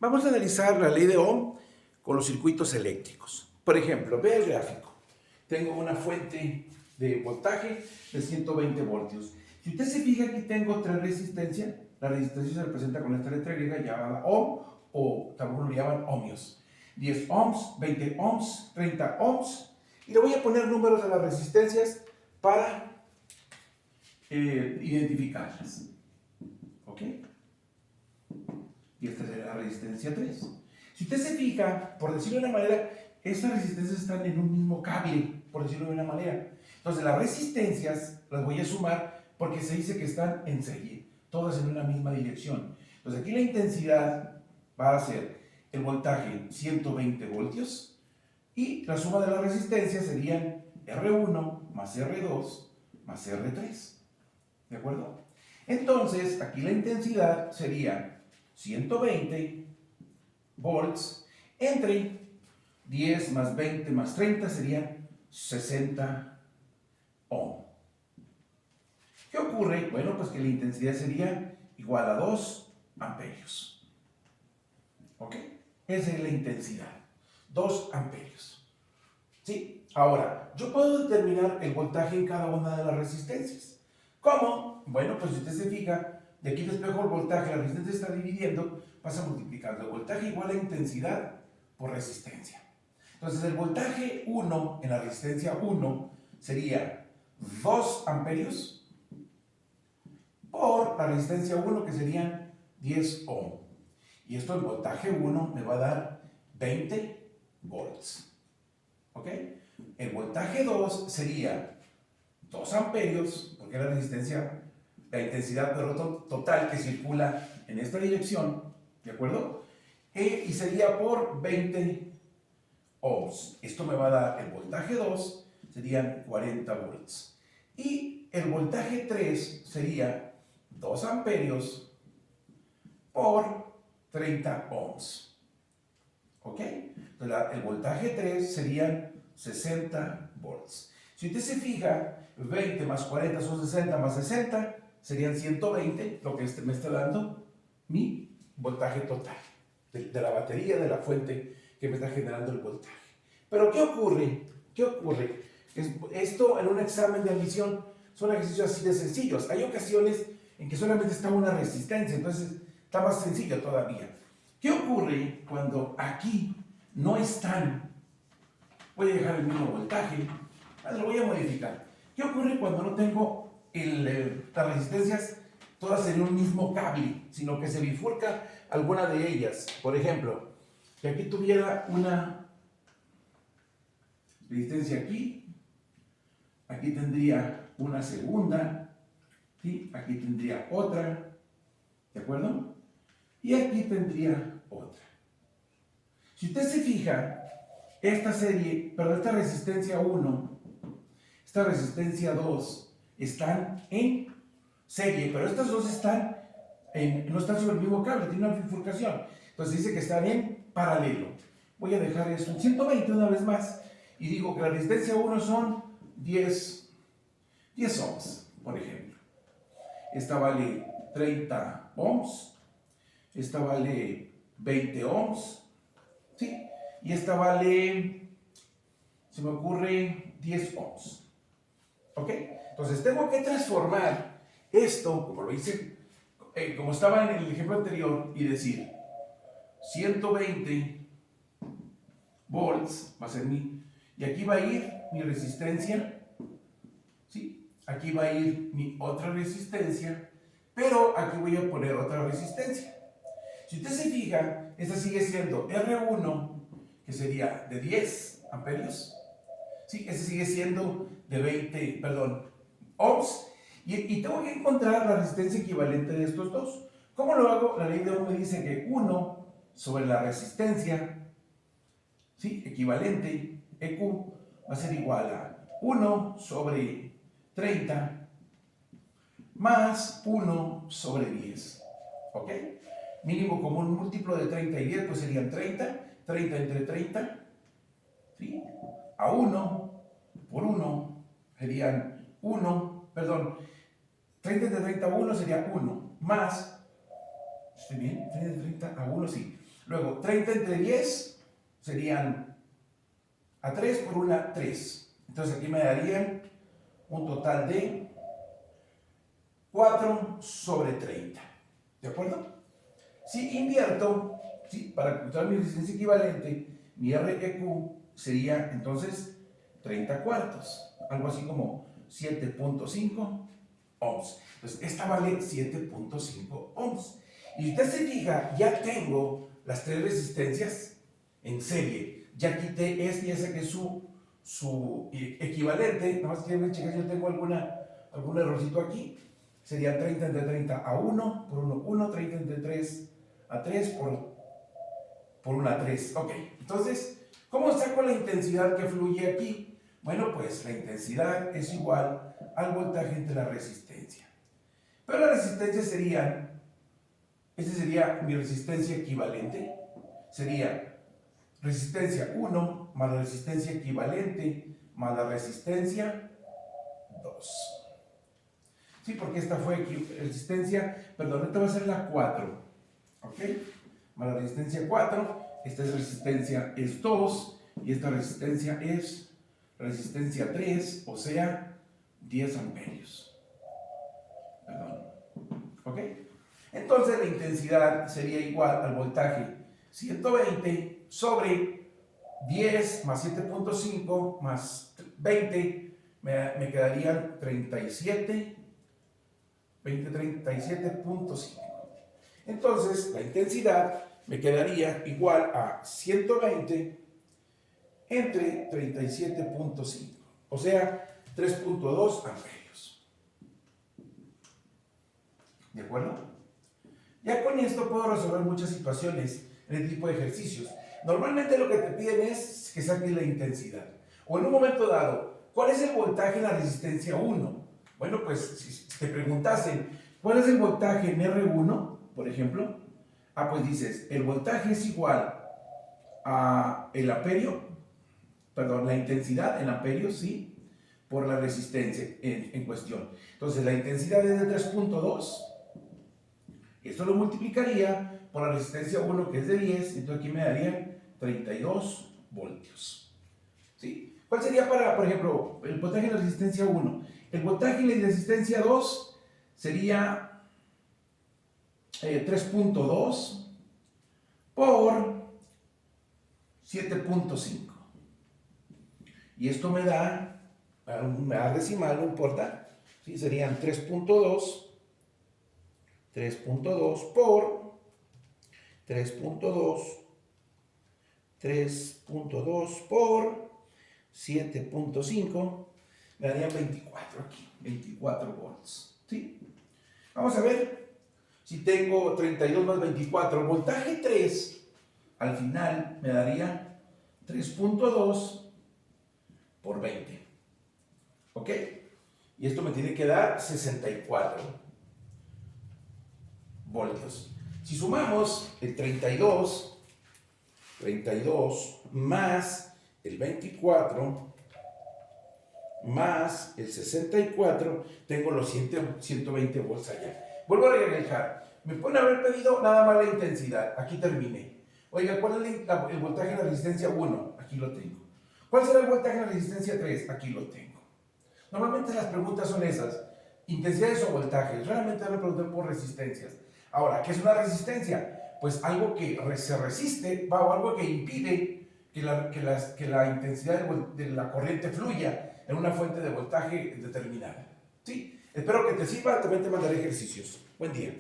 Vamos a analizar la ley de Ohm con los circuitos eléctricos. Por ejemplo, ve el gráfico. Tengo una fuente de voltaje de 120 voltios. Si usted se fija, aquí tengo tres resistencias. La resistencia se representa con esta letra griega llamada Ohm, o también lo llaman ohmios. 10 ohms, 20 ohms, 30 ohms. Y le voy a poner números a las resistencias para identificarlas. ¿Ok? Y esta será la resistencia 3. Si usted se fija, por decirlo de una manera, estas resistencias están en un mismo cable, por decirlo de una manera. Entonces las resistencias las voy a sumar porque se dice que están en serie, todas en una misma dirección. Entonces aquí la intensidad va a ser el voltaje 120 voltios y la suma de las resistencias serían R1 más R2 más R3. ¿De acuerdo? Entonces aquí la intensidad sería 120 volts entre 10 más 20 más 30 serían 60 ohm. ¿Qué ocurre? Bueno, pues que la intensidad sería igual a 2 amperios. ¿Ok? Esa es la intensidad. 2 amperios. ¿Sí? Ahora, yo puedo determinar el voltaje en cada una de las resistencias. ¿Cómo? Bueno, pues si usted se fija, de aquí despejo el voltaje, la resistencia está dividiendo, pasa multiplicando el voltaje igual a intensidad por resistencia. Entonces el voltaje 1 en la resistencia 1 sería 2 amperios por la resistencia 1 que serían 10 ohm. Y esto el voltaje 1 me va a dar 20 volts. ¿Ok? El voltaje 2 sería 2 amperios, porque es la resistencia, la intensidad total que circula en esta dirección, ¿de acuerdo? Y sería por 20 ohms. Esto me va a dar el voltaje 2, serían 40 volts. Y el voltaje 3 sería 2 amperios por 30 ohms. ¿Ok? Entonces el voltaje 3 serían 60 volts. Si usted se fija, 20 más 40 son 60 más 60, serían 120, lo que me está dando mi voltaje total de la batería de la fuente que me está generando el voltaje. Pero ¿qué ocurre? ¿Qué ocurre? Esto en un examen de admisión son ejercicios así de sencillos. Hay ocasiones en que solamente está una resistencia, entonces está más sencillo todavía. ¿Qué ocurre cuando aquí no están? Voy a dejar el mismo voltaje, lo voy a modificar. ¿Qué ocurre cuando no tengo las resistencias todas en un mismo cable, sino que se bifurca alguna de ellas? Por ejemplo, que aquí tuviera una resistencia aquí tendría una segunda, ¿sí? Aquí tendría otra, ¿de acuerdo? Y aquí tendría otra. Si usted se fija, esta resistencia 1, esta resistencia 2, están en serie, pero estas dos no están sobre el mismo cable, tienen una bifurcación. Entonces dice que están en paralelo. Voy a dejar esto en 120 una vez más y digo que la resistencia 1 son 10 ohms, por ejemplo. Esta vale 30 ohms, esta vale 20 ohms, ¿sí? Y esta vale, se me ocurre, 10 ohms. ¿Ok? Entonces tengo que transformar esto, como lo hice, como estaba en el ejemplo anterior, y decir 120 volts va a ser y aquí va a ir mi resistencia, ¿sí? Aquí va a ir mi otra resistencia, pero aquí voy a poner otra resistencia. Si usted se fija, esta sigue siendo R1, que sería de 10 amperios, ¿sí? Este sigue siendo de 20, perdón, ohms, y tengo que encontrar la resistencia equivalente de estos dos. ¿Cómo lo hago? La ley de Ohm me dice que 1 sobre la resistencia, ¿sí? Equivalente, EQ, va a ser igual a 1 sobre 30 más 1 sobre 10. ¿Ok? Mínimo común múltiplo de 30 y 10 pues serían 30. 30 entre 30, ¿sí? A 1 por 1 serían 1, perdón, 30 entre 30 a 1 sería 1, más, ¿estoy bien? 30 entre 30 a 1, sí. Luego, 30 entre 10 serían a 3 por una 3. Entonces aquí me darían un total de 4 sobre 30. ¿De acuerdo? Si invierto, ¿sí? Para encontrar mi resistencia equivalente, mi REQ sería entonces 30 cuartos. Algo así como 7.5 ohms. Entonces, esta vale 7.5 ohms. Y si usted se fija, ya tengo las tres resistencias en serie. Ya quité este y ese que es su equivalente. Nada más quiero checar si yo tengo algún errorcito aquí. Sería 30 entre 30 a 1 por 1, 1, 30 entre 3 a 3 por 1 a 3. Ok, entonces, ¿cómo saco la intensidad que fluye aquí? Bueno, pues la intensidad es igual al voltaje entre la resistencia. Pero la resistencia esta sería mi resistencia equivalente. Sería resistencia 1 más la resistencia equivalente más la resistencia 2. Sí, porque esta fue resistencia, perdón, esta va a ser la 4. ¿Ok? Más la resistencia 4, esta es resistencia es 2 y esta resistencia es resistencia 3, o sea, 10 amperios. Perdón. ¿Ok? Entonces la intensidad sería igual al voltaje 120 sobre 10 más 7.5 más 20, me quedarían 37.5. Entonces la intensidad me quedaría igual a 120 entre 37.5, o sea, 3.2 amperios. ¿De acuerdo? Ya con esto puedo resolver muchas situaciones en este tipo de ejercicios. Normalmente lo que te piden es que saques la intensidad. O en un momento dado, ¿cuál es el voltaje en la resistencia 1? Bueno, pues si te preguntasen, ¿cuál es el voltaje en R1, por ejemplo? Pues dices, el voltaje es igual a el amperio, perdón, la intensidad en amperios, ¿sí? Por la resistencia en cuestión. Entonces, la intensidad es de 3.2. Esto lo multiplicaría por la resistencia 1, que es de 10, entonces aquí me darían 32 voltios. ¿Sí? ¿Cuál sería para, por ejemplo, el voltaje en la resistencia 1? El voltaje en la resistencia 2 sería 3.2 por 7.5. Y esto me da decimal, no importa, ¿sí? Serían 3.2 por 3.2 por 7.5, me darían 24 aquí, 24 volts, ¿sí? Vamos a ver si tengo 32 más 24, voltaje 3, al final me daría 3.2 por 20, ¿ok? Y esto me tiene que dar 64 voltios. Si sumamos el 32 más el 24 más el 64, tengo los 120 volts allá. Vuelvo a regresar. Me pueden haber pedido nada más la intensidad. Aquí terminé. Oiga, ¿cuál es el voltaje en la resistencia 1? Aquí lo tengo. ¿Cuál será el voltaje en la resistencia 3? Aquí lo tengo. Normalmente las preguntas son esas. Intensidades o voltajes. Realmente me preguntan por resistencias. Ahora, ¿qué es una resistencia? Pues algo que se resiste, o algo que impide que la intensidad de la corriente fluya en una fuente de voltaje determinada. ¿Sí? Espero que te sirva, también te mandaré ejercicios. Buen día.